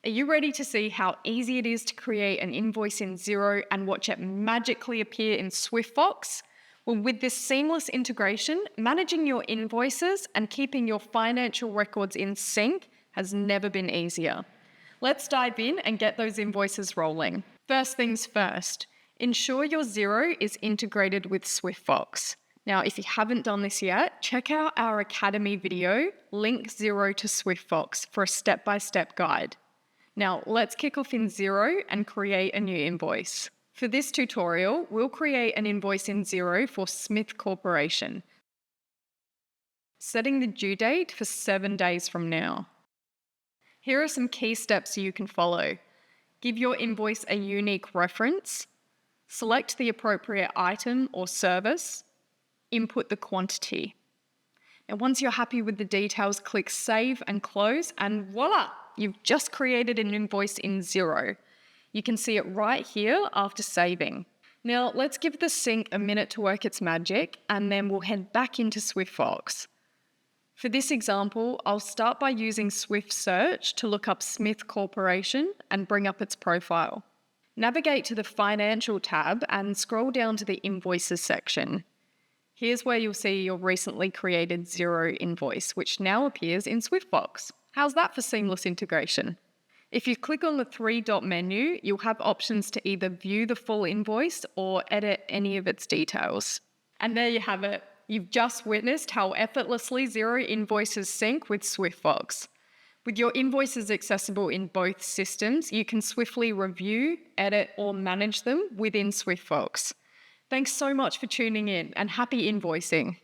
Are you ready to see how easy it is to create an invoice in Xero and watch it magically appear in SwiftFox? Well, with this seamless integration, managing your invoices and keeping your financial records in sync has never been easier. Let's dive in and get those invoices rolling. First things first, ensure your Xero is integrated with SwiftFox. Now, if you haven't done this yet, check out our Academy video, Link Xero to SwiftFox, for a step-by-step guide. Now, let's kick off in Xero and create a new invoice. For this tutorial, we'll create an invoice in Xero for Smith Corporation, setting the due date for 7 days from now. Here are some key steps you can follow. Give your invoice a unique reference, select the appropriate item or service, input the quantity. And once you're happy with the details, click Save and Close, and voila! You've just created an invoice in Xero. You can see it right here after saving. Now let's give the sync a minute to work its magic, and then we'll head back into SwiftFox. For this example, I'll start by using Swift Search to look up Smith Corporation and bring up its profile. Navigate to the Financial tab and scroll down to the Invoices section. Here's where you'll see your recently created Xero invoice, which now appears in SwiftFox. How's that for seamless integration? If you click on the three-dot menu, you'll have options to either view the full invoice or edit any of its details. And there you have it. You've just witnessed how effortlessly Xero invoices sync with SwiftFox. With your invoices accessible in both systems, you can swiftly review, edit, or manage them within SwiftFox. Thanks so much for tuning in, and happy invoicing.